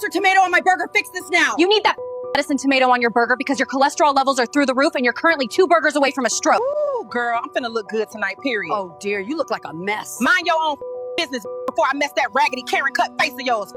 or tomato on my burger. Fix this now. You need that lettuce and tomato on your burger because your cholesterol levels are through the roof and you're currently 2 burgers away from a stroke. Ooh, girl, I'm finna look good tonight, period. Oh dear, you look like a mess. Mind your own business before I mess that raggedy Karen cut face of yours.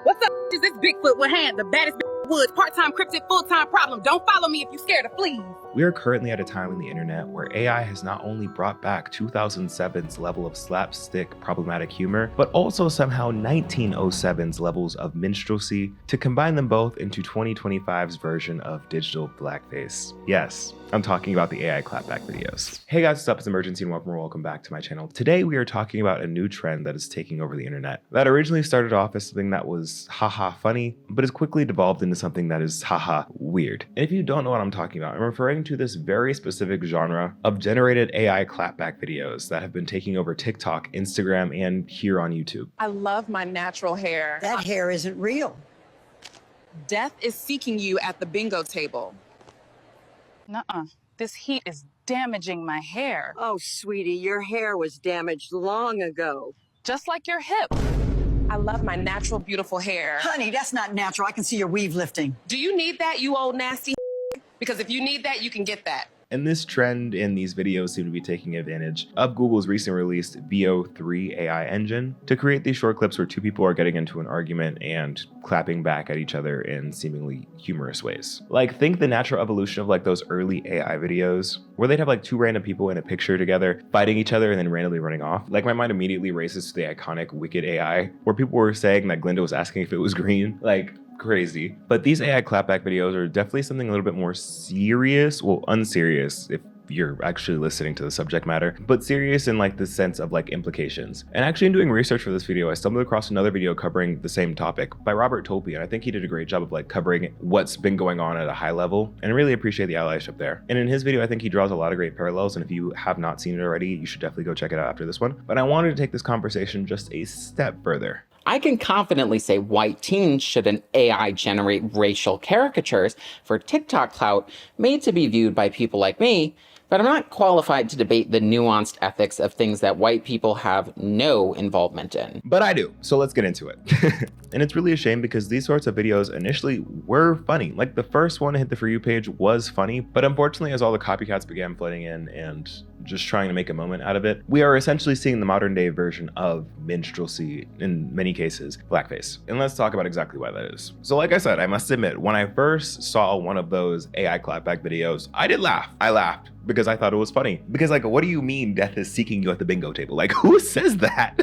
What's up, is this Bigfoot with hand, the baddest woods, part-time cryptid, full-time problem. Don't follow me if you're scared of fleas. We are currently at a time in the internet where AI has not only brought back 2007's level of slapstick problematic humor, but also somehow 1907's levels of minstrelsy to combine them both into 2025's version of digital blackface. Yes, I'm talking about the AI clapback videos. Hey guys, what's up? It's Imurgency and welcome back to my channel. Today we are talking about a new trend that is taking over the internet that originally started off as something that was haha funny, but has quickly devolved into something that is haha weird. And if you don't know what I'm talking about, I'm referring to this very specific genre of generated AI clapback videos that have been taking over TikTok, Instagram, and here on YouTube. I love my natural hair. That hair isn't real. Death is seeking you at the bingo table. Nuh-uh. This heat is damaging my hair. Oh, sweetie, your hair was damaged long ago. Just like your hip. I love my natural, beautiful hair. Honey, that's not natural. I can see your weave lifting. Do you need that, you old nasty? Because if you need that, you can get that. And this trend in these videos seem to be taking advantage of Google's recently released VO3 AI engine to create these short clips where two people are getting into an argument and clapping back at each other in seemingly humorous ways. Like, think the natural evolution of like those early AI videos where they'd have like two random people in a picture together fighting each other and then randomly running off. Like, my mind immediately races to the iconic Wicked AI where people were saying that Glinda was asking if it was green. Like, crazy. But these AI clapback videos are definitely something a little bit more serious, well, unserious if you're actually listening to the subject matter, but serious in like the sense of like implications. And actually in doing research for this video, I stumbled across another video covering the same topic by Robert Tolpe, and I think he did a great job of like covering what's been going on at a high level, and I really appreciate the allyship there. And in his video, I think he draws a lot of great parallels, and if you have not seen it already, you should definitely go check it out after this one. But I wanted to take this conversation just a step further. I can confidently say white teens shouldn't AI generate racial caricatures for TikTok clout made to be viewed by people like me, but I'm not qualified to debate the nuanced ethics of things that white people have no involvement in. But I do, so let's get into it. And it's really a shame because these sorts of videos initially were funny. Like, the first one to hit the For You page was funny, but unfortunately as all the copycats began flooding in and just trying to make a moment out of it, we are essentially seeing the modern day version of minstrelsy, in many cases, blackface. And let's talk about exactly why that is. So like I said, I must admit, when I first saw one of those AI clapback videos, I did laugh. I laughed because I thought it was funny. Because like, what do you mean death is seeking you at the bingo table? Like, who says that?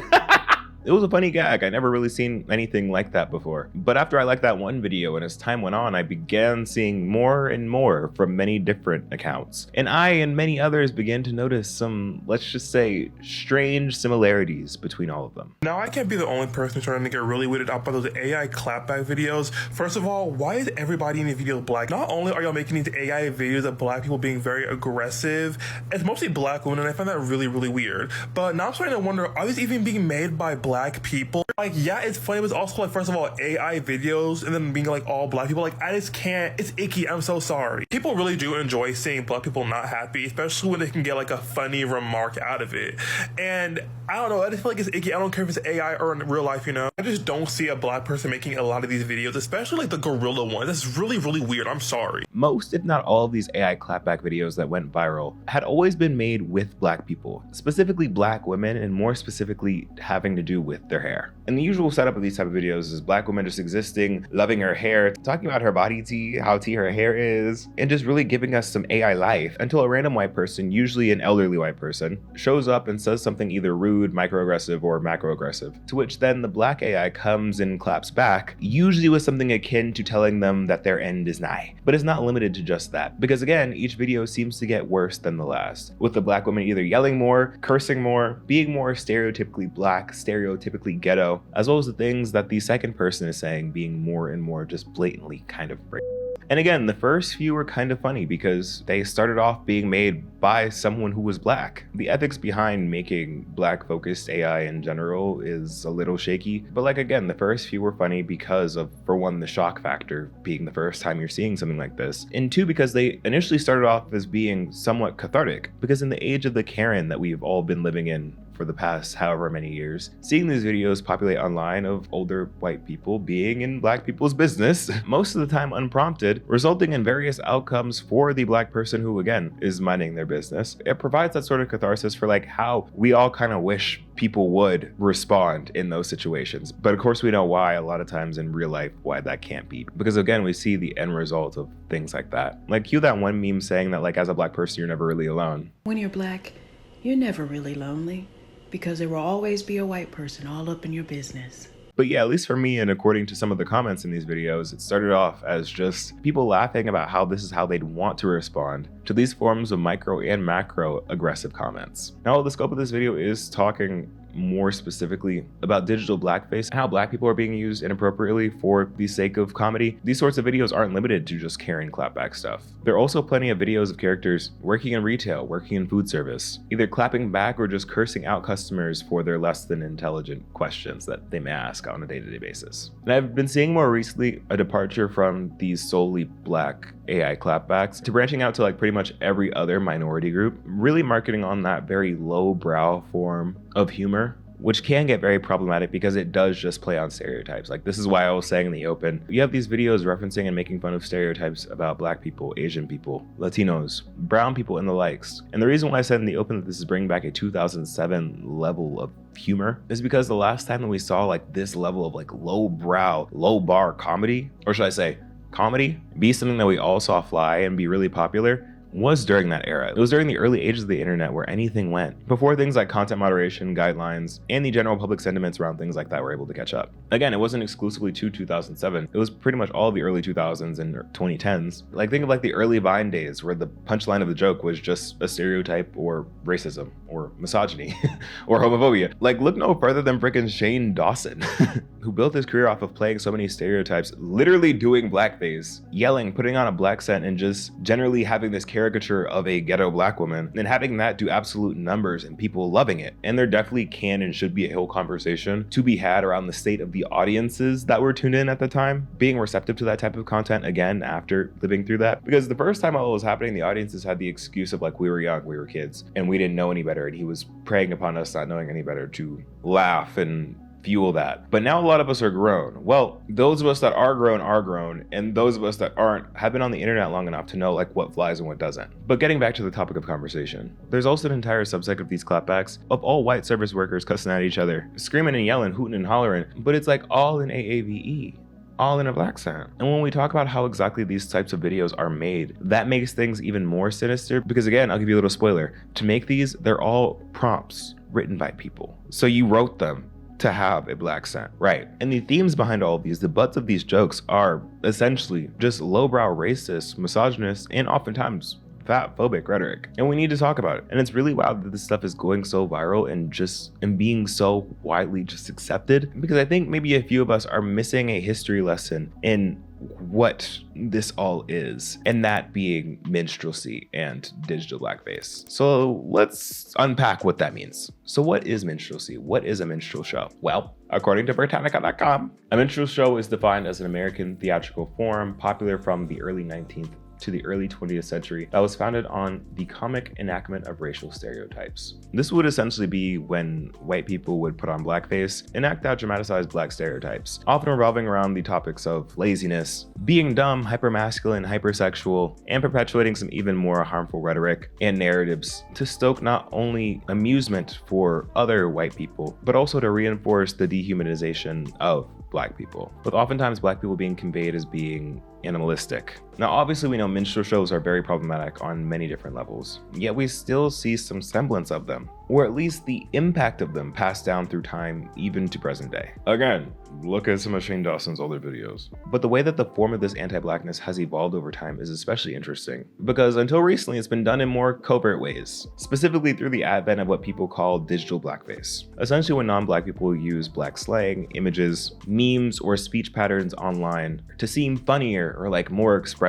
It was a funny gag. I never really seen anything like that before. But after I liked that one video and as time went on, I began seeing more and more from many different accounts. And I and many others began to notice some, let's just say, strange similarities between all of them. Now, I can't be the only person trying to get really weirded out by those AI clapback videos. First of all, why is everybody in the video black? Not only are y'all making these AI videos of black people being very aggressive, it's mostly black women, and I find that really, really weird. But now I'm starting to wonder, are these even being made by black people? Like, yeah, it's funny, but it's also like, first of all, AI videos and then being like all black people. Like, I just can't, it's icky, I'm so sorry. People really do enjoy seeing black people not happy, especially when they can get like a funny remark out of it. And I don't know, I just feel like it's icky. I don't care if it's AI or in real life, you know? I just don't see a black person making a lot of these videos, especially like the gorilla one. That's really, really weird. I'm sorry. Most, if not all, of these AI clapback videos that went viral had always been made with black people, specifically black women, and more specifically having to do with their hair. And the usual setup of these type of videos is black women just existing, loving her hair, talking about her body tea, how tea her hair is, and just really giving us some AI life until a random white person, usually an elderly white person, shows up and says something either rude, microaggressive, or macroaggressive, to which then the black AI comes and claps back, usually with something akin to telling them that their end is nigh. But it's not limited to just that, because again, each video seems to get worse than the last, with the black woman either yelling more, cursing more, being more stereotypically black, stereotypically ghetto, as well as the things that the second person is saying being more and more just blatantly kind of racist. And again, the first few were kind of funny because they started off being made by someone who was black. The ethics behind making black-focused AI in general is a little shaky, but like again, the first few were funny because of, for one, the shock factor being the first time you're seeing something like this, and two, because they initially started off as being somewhat cathartic, because in the age of the Karen that we've all been living in for the past however many years, seeing these videos populate online of older white people being in black people's business, most of the time unprompted, resulting in various outcomes for the black person who, again, is minding their business. It provides that sort of catharsis for like how we all kind of wish people would respond in those situations. But of course we know why a lot of times in real life why that can't be. Because again, we see the end result of things like that. Like cue that one meme saying that like as a black person you're never really alone. When you're black, you're never really lonely because there will always be a white person all up in your business. But yeah, at least for me, and according to some of the comments in these videos, it started off as just people laughing about how this is how they'd want to respond to these forms of micro and macro aggressive comments. Now, the scope of this video is talking more specifically about digital blackface and how black people are being used inappropriately for the sake of comedy. These sorts of videos aren't limited to just carrying clapback stuff. There are also plenty of videos of characters working in retail, working in food service, either clapping back or just cursing out customers for their less than intelligent questions that they may ask on a day-to-day basis. And I've been seeing more recently a departure from these solely black AI clapbacks to branching out to like pretty much every other minority group, really marketing on that very low-brow form of humor, which can get very problematic because it does just play on stereotypes. Like this is why I was saying in the open, you have these videos referencing and making fun of stereotypes about black people, Asian people, Latinos, brown people, and the likes. And the reason why I said in the open that this is bringing back a 2007 level of humor is because the last time that we saw like this level of like low brow, low bar comedy, or should I say comedy, be something that we all saw fly and be really popular, was during that era. It was during the early ages of the internet where anything went, before things like content moderation guidelines and the general public sentiments around things like that were able to catch up. Again, it wasn't exclusively to 2007. It was pretty much all the early 2000s and 2010s. Like think of like the early Vine days where the punchline of the joke was just a stereotype or racism or misogyny or homophobia. Like look no further than frickin' Shane Dawson, who built his career off of playing so many stereotypes, literally doing blackface, yelling, putting on a black scent, and just generally having this caricature of a ghetto black woman, and having that do absolute numbers and people loving it. And there definitely can and should be a whole conversation to be had around the state of the audiences that were tuned in at the time, being receptive to that type of content again after living through that. Because the first time all it was happening, the audiences had the excuse of like, we were young, we were kids, and we didn't know any better, and he was preying upon us not knowing any better to laugh and fuel that. But now a lot of us are grown. Well, those of us that are grown, and those of us that aren't have been on the internet long enough to know like what flies and what doesn't. But getting back to the topic of conversation, there's also an entire subsect of these clapbacks of all white service workers cussing at each other, screaming and yelling, hooting and hollering, but it's like all in AAVE. All in a black scent. And when we talk about how exactly these types of videos are made, that makes things even more sinister because again, I'll give you a little spoiler. To make these, they're all prompts written by people. So you wrote them to have a black scent, right? And the themes behind all of these, the butts of these jokes are essentially just lowbrow racist, misogynist, and oftentimes fat-phobic rhetoric. And we need to talk about it. And it's really wild that this stuff is going so viral and being so widely just accepted, because I think maybe a few of us are missing a history lesson in what this all is, and that being minstrelsy and digital blackface. So let's unpack what that means. So what is minstrelsy? What is a minstrel show? Well, according to Britannica.com, a minstrel show is defined as an American theatrical form popular from the early 19th to the early 20th century that was founded on the comic enactment of racial stereotypes. This would essentially be when white people would put on blackface and act out dramatized black stereotypes, often revolving around the topics of laziness, being dumb, hypermasculine, hypersexual, and perpetuating some even more harmful rhetoric and narratives to stoke not only amusement for other white people, but also to reinforce the dehumanization of black people, with oftentimes black people being conveyed as being animalistic. Now, obviously, we know minstrel shows are very problematic on many different levels, yet we still see some semblance of them, or at least the impact of them passed down through time, even to present day. Again, look at some of Shane Dawson's older videos. But the way that the form of this anti-blackness has evolved over time is especially interesting, because until recently, it's been done in more covert ways, specifically through the advent of what people call digital blackface. Essentially, when non-black people use black slang, images, memes, or speech patterns online to seem funnier or like more expressive,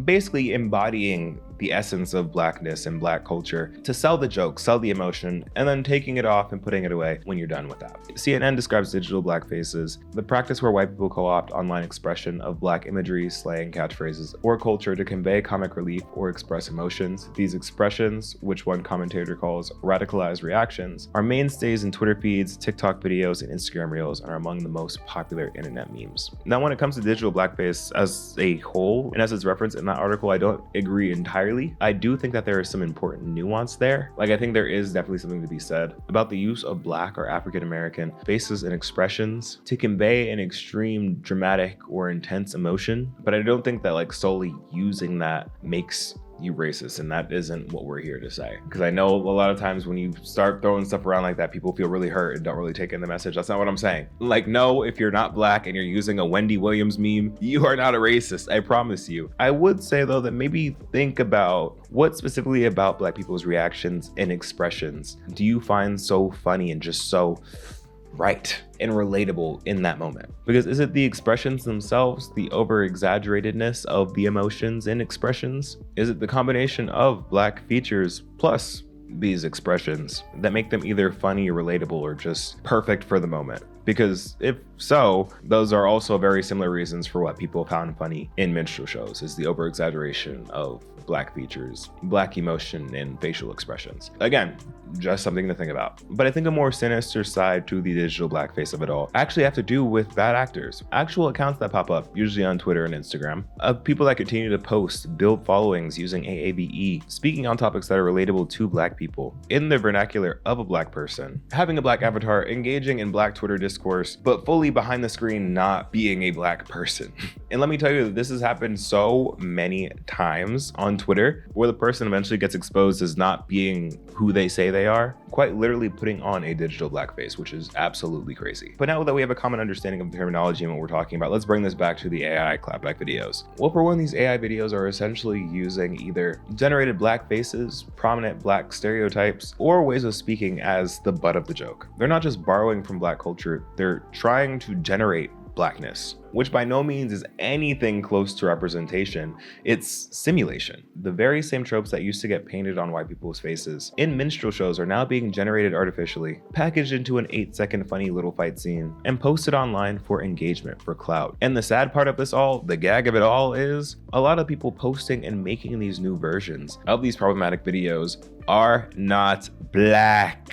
basically embodying the essence of blackness and black culture to sell the joke, sell the emotion, and then taking it off and putting it away when you're done with that. CNN describes digital blackfaces, the practice where white people co-opt online expression of black imagery, slang, catchphrases, or culture to convey comic relief or express emotions. These expressions, which one commentator calls radicalized reactions, are mainstays in Twitter feeds, TikTok videos, and Instagram reels, and are among the most popular internet memes. Now, when it comes to digital blackface as a whole, and as it's referenced in that article, I don't agree entirely. I do think that there is some important nuance there. Like, I think there is definitely something to be said about the use of Black or African American faces and expressions to convey an extreme dramatic or intense emotion, but I don't think that like solely using that makes you racist, and that isn't what we're here to say. Because I know a lot of times when you start throwing stuff around like that, people feel really hurt and don't really take in the message. That's not what I'm saying. Like, no, if you're not Black and you're using a Wendy Williams meme, you are not a racist, I promise you. I would say though that maybe think about what specifically about Black people's reactions and expressions do you find so funny and just so right and relatable in that moment? Because is it the expressions themselves, the over-exaggeratedness of the emotions and expressions? Is it the combination of Black features plus these expressions that make them either funny or relatable or just perfect for the moment? Because if so, those are also very similar reasons for what people found funny in minstrel shows, is the over-exaggeration of Black features, Black emotion, and facial expressions. Again, just something to think about. But I think a more sinister side to the digital blackface of it all actually have to do with bad actors. Actual accounts that pop up, usually on Twitter and Instagram, of people that continue to post, build followings using AAVE, speaking on topics that are relatable to Black people, in the vernacular of a Black person, having a Black avatar, engaging in Black Twitter discourse, but fully behind the screen not being a Black person. And let me tell you, this has happened so many times on Twitter, where the person eventually gets exposed as not being who they say they are, quite literally putting on a digital blackface, which is absolutely crazy. But now that we have a common understanding of the terminology and what we're talking about, let's bring this back to the AI clapback videos. Well, for one, these AI videos are essentially using either generated Black faces, prominent Black stereotypes, or ways of speaking as the butt of the joke. They're not just borrowing from Black culture, they're trying to generate Blackness, which by no means is anything close to representation. It's simulation. The very same tropes that used to get painted on white people's faces in minstrel shows are now being generated artificially, packaged into an 8-second funny little fight scene, and posted online for engagement, for clout. And the sad part of this all, the gag of it all, is a lot of people posting and making these new versions of these problematic videos are not Black.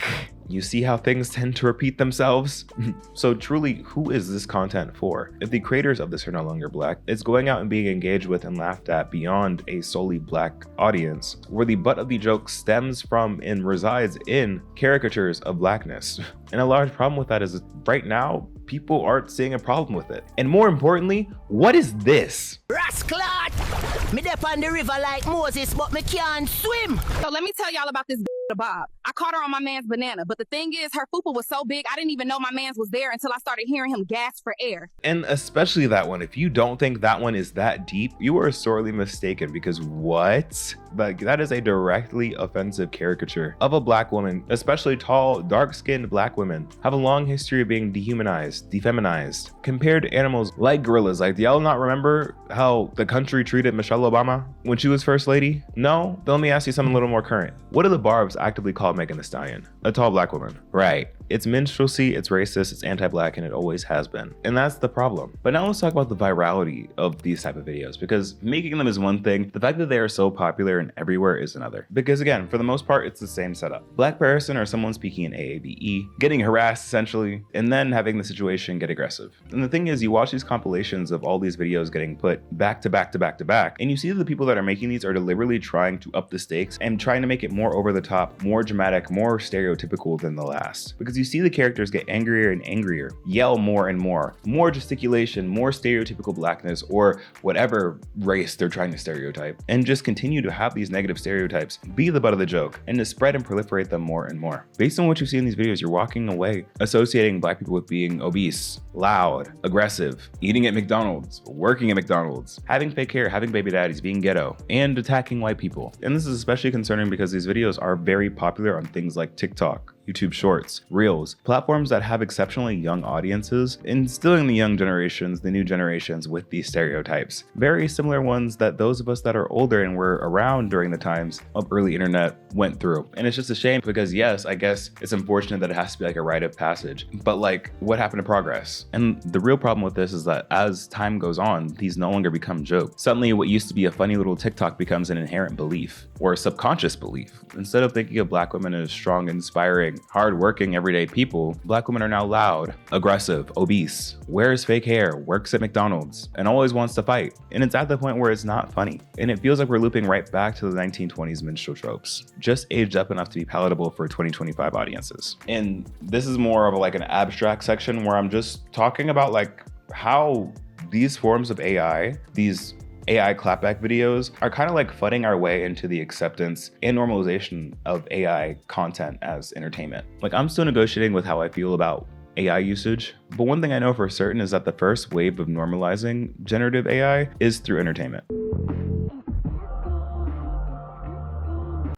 You see how things tend to repeat themselves? So truly, who is this content for? If the creators of this are no longer Black, it's going out and being engaged with and laughed at beyond a solely Black audience, where the butt of the joke stems from and resides in caricatures of Blackness. And a large problem with that is right now, people aren't seeing a problem with it. And more importantly, what is this? Rascalot! Me dep on the river like Moses, but me can't swim! So let me tell y'all about this Bob. I caught her on my man's banana, but the thing is, her fupa was so big, I didn't even know my man's was there until I started hearing him gasp for air. And especially that one, if you don't think that one is that deep, you are sorely mistaken, because what? Like, that is a directly offensive caricature of a Black woman. Especially tall, dark-skinned Black women have a long history of being dehumanized, defeminized, compared to animals like gorillas. Like, do y'all not remember how the country treated Michelle Obama when she was first lady? No? Then let me ask you something a little more current. What do the Barbs actively call Megan Thee Stallion? A tall Black woman. Right. It's minstrelsy, it's racist, it's anti-Black, and it always has been. And that's the problem. But now let's talk about the virality of these type of videos, because making them is one thing, the fact that they are so popular and everywhere is another. Because again, for the most part, it's the same setup. Black person or someone speaking in AAVE, getting harassed essentially, and then having the situation get aggressive. And the thing is, you watch these compilations of all these videos getting put back to back to back to back, and you see that the people that are making these are deliberately trying to up the stakes and trying to make it more over the top, more dramatic, more stereotypical than the last. Because you see the characters get angrier and angrier, yell more and more gesticulation, more stereotypical Blackness or whatever race they're trying to stereotype, and just continue to have these negative stereotypes be the butt of the joke and to spread and proliferate them more and more. Based on what you see in these videos, you're walking away associating Black people with being obese, loud, aggressive, eating at McDonald's, working at McDonald's, having fake hair, having baby daddies, being ghetto, and attacking white people. And this is especially concerning because these videos are very popular on things like TikTok, YouTube Shorts, Reels, platforms that have exceptionally young audiences, instilling the young generations, the new generations with these stereotypes. Very similar ones that those of us that are older and were around during the times of early internet went through. And it's just a shame because yes, I guess it's unfortunate that it has to be like a rite of passage, but like what happened to progress? And the real problem with this is that as time goes on, these no longer become jokes. Suddenly what used to be a funny little TikTok becomes an inherent belief or a subconscious belief. Instead of thinking of Black women as strong, inspiring, hardworking, everyday people, Black women are now loud, aggressive, obese, wears fake hair, works at McDonald's, and always wants to fight. And it's at the point where it's not funny. And it feels like we're looping right back to the 1920s minstrel tropes, just aged up enough to be palatable for 2025 audiences. And this is more of like an abstract section where I'm just talking about like how these forms of AI, these AI clapback videos are kind of like fudding our way into the acceptance and normalization of AI content as entertainment. Like I'm still negotiating with how I feel about AI usage, but one thing I know for certain is that the first wave of normalizing generative AI is through entertainment.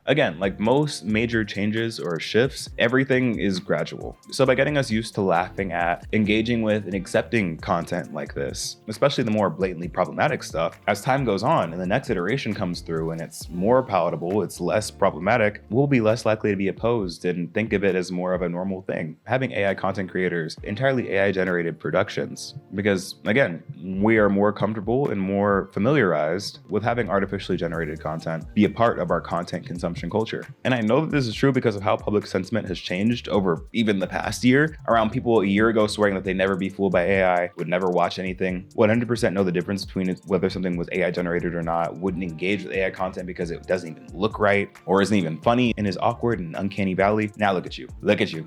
Again, like most major changes or shifts, everything is gradual. So by getting us used to laughing at, engaging with, and accepting content like this, especially the more blatantly problematic stuff, as time goes on and the next iteration comes through and it's more palatable, it's less problematic, we'll be less likely to be opposed and think of it as more of a normal thing. Having AI content creators, entirely AI generated productions, because again, we are more comfortable and more familiarized with having artificially generated content be a part of our content consumption culture. And I know that this is true because of how public sentiment has changed over even the past year, around people a year ago swearing that they'd never be fooled by AI, would never watch anything, 100% know the difference between whether something was AI generated or not, wouldn't engage with AI content because it doesn't even look right or isn't even funny and is awkward and uncanny valley. Now look at you. Look at you.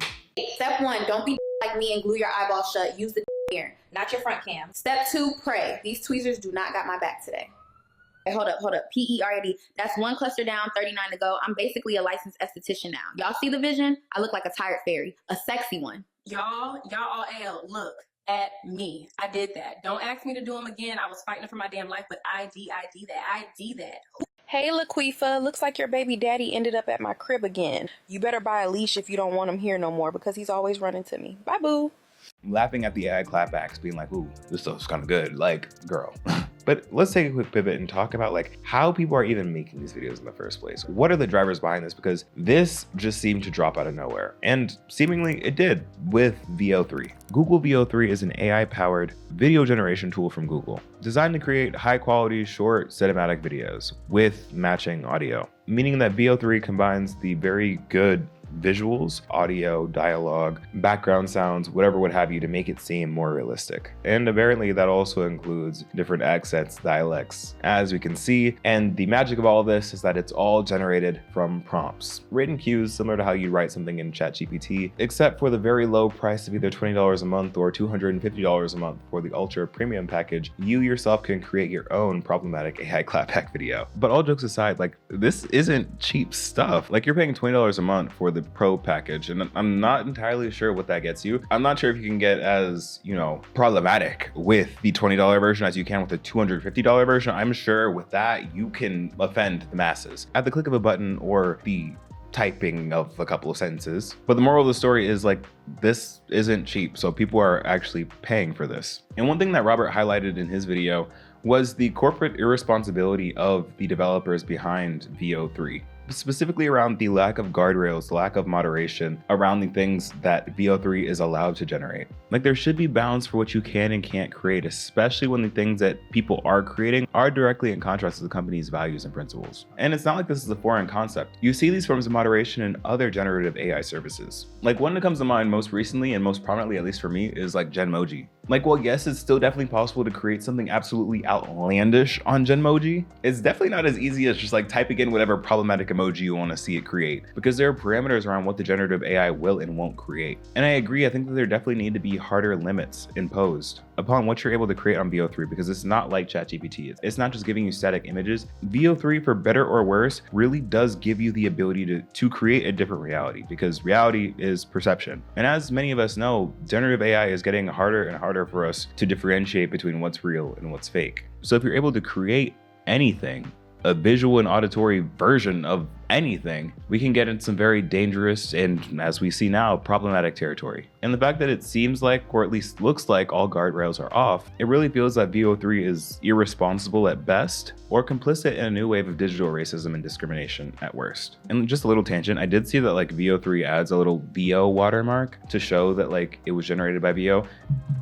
Step 1, don't be like me and glue your eyeballs shut. Use the here, not your front cam. Step 2, pray. These tweezers do not got my back today. Hey, hold up. P-E-R-A-D. That's 1 cluster down, 39 to go. I'm basically a licensed esthetician now. Y'all see the vision? I look like a tired fairy, a sexy one. Y'all all look at me. I did that. Don't ask me to do them again. I was fighting for my damn life, but I did that. Hey, Laquifa, looks like your baby daddy ended up at my crib again. You better buy a leash if you don't want him here no more because he's always running to me. Bye, boo. Laughing at the AI clapbacks, being like, ooh, this stuff's kind of good. Like, girl. But let's take a quick pivot and talk about like how people are even making these videos in the first place. What are the drivers behind this? Because this just seemed to drop out of nowhere. And seemingly it did with VO3. Google VO3 is an AI-powered video generation tool from Google, designed to create high-quality, short cinematic videos with matching audio, meaning that VO3 combines the very good visuals, audio, dialogue, background sounds, whatever would have you to make it seem more realistic. And apparently that also includes different accents, dialects, as we can see. And the magic of all of this is that it's all generated from prompts. Written cues similar to how you write something in ChatGPT, except for the very low price of either $20 a month or $250 a month for the ultra premium package, you yourself can create your own problematic AI clapback video. But all jokes aside, like this isn't cheap stuff. Like you're paying $20 a month for the pro package, and I'm not entirely sure what that gets you. I'm not sure if you can get as, problematic with the $20 version as you can with the $250 version. I'm sure with that you can offend the masses at the click of a button or the typing of a couple of sentences. But the moral of the story is like, this isn't cheap, so people are actually paying for this. And one thing that Robert highlighted in his video was the corporate irresponsibility of the developers behind VO3. Specifically around the lack of guardrails, the lack of moderation around the things that VO3 is allowed to generate. Like there should be bounds for what you can and can't create, especially when the things that people are creating are directly in contrast to the company's values and principles. And it's not like this is a foreign concept. You see these forms of moderation in other generative AI services. Like one that comes to mind most recently and most prominently, at least for me, is like Genmoji. Like, well, yes, it's still definitely possible to create something absolutely outlandish on Genmoji. It's definitely not as easy as just like typing in whatever problematic emoji you want to see it create, because there are parameters around what the generative AI will and won't create. And I agree, I think that there definitely need to be harder limits imposed upon what you're able to create on VO3, because it's not like ChatGPT. It's not just giving you static images. VO3, for better or worse, really does give you the ability to create a different reality, because reality is perception. And as many of us know, generative AI is getting harder and harder for us to differentiate between what's real and what's fake. So if you're able to create anything, a visual and auditory version of anything, we can get into some very dangerous and, as we see now, problematic territory. And the fact that it seems like, or at least looks like, all guardrails are off, it really feels that VO3 is irresponsible at best, or complicit in a new wave of digital racism and discrimination at worst. And just a little tangent, I did see that like VO3 adds a little VO watermark to show that like it was generated by VO.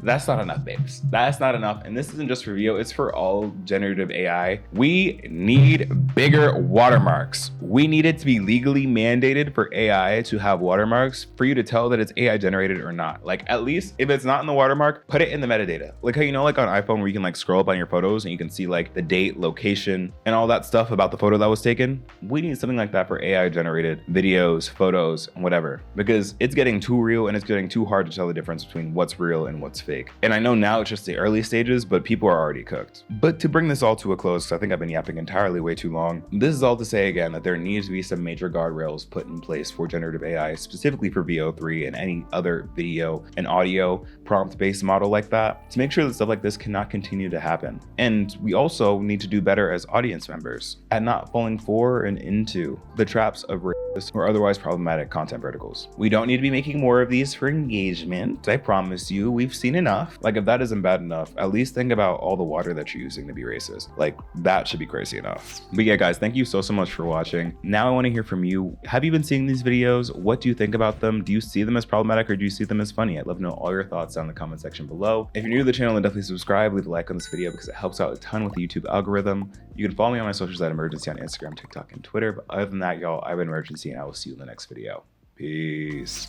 That's not enough, babes. That's not enough. And this isn't just for VO, it's for all generative AI. We need bigger watermarks. We need it to be legally mandated for AI to have watermarks for you to tell that it's AI generated or not. Like, at least if it's not in the watermark, put it in the metadata. Like how, you know, like on iPhone where you can like scroll up on your photos and you can see like the date, location, and all that stuff about the photo that was taken. We need something like that for AI generated videos, photos, and whatever, because it's getting too real and it's getting too hard to tell the difference between what's real and what's fake. And I know now it's just the early stages, but people are already cooked. But to bring this all to a close, because I think I've been yapping entirely way too long, this is all to say again that there needs to be some major guardrails put in place for generative AI, specifically for VO3 and any other video and audio prompt-based model like that, to make sure that stuff like this cannot continue to happen. And we also need to do better as audience members at not falling for and into the traps of racist or otherwise problematic content verticals. We don't need to be making more of these for engagement. I promise you, we've seen enough. Like, if that isn't bad enough, at least think about all the water that you're using to be racist. Like, that should be crazy enough. But yeah, guys, thank you so much for watching. Now I want to hear from you. Have you been seeing these videos? What do you think about them? Do you see them as problematic or do you see them as funny? I'd love to know all your thoughts down in the comment section below. If you're new to the channel, then definitely subscribe, leave a like on this video because it helps out a ton with the YouTube algorithm. You can follow me on my socials at Imurgency on Instagram, TikTok, and Twitter. But other than that, y'all, I've been Imurgency and I will see you in the next video. Peace.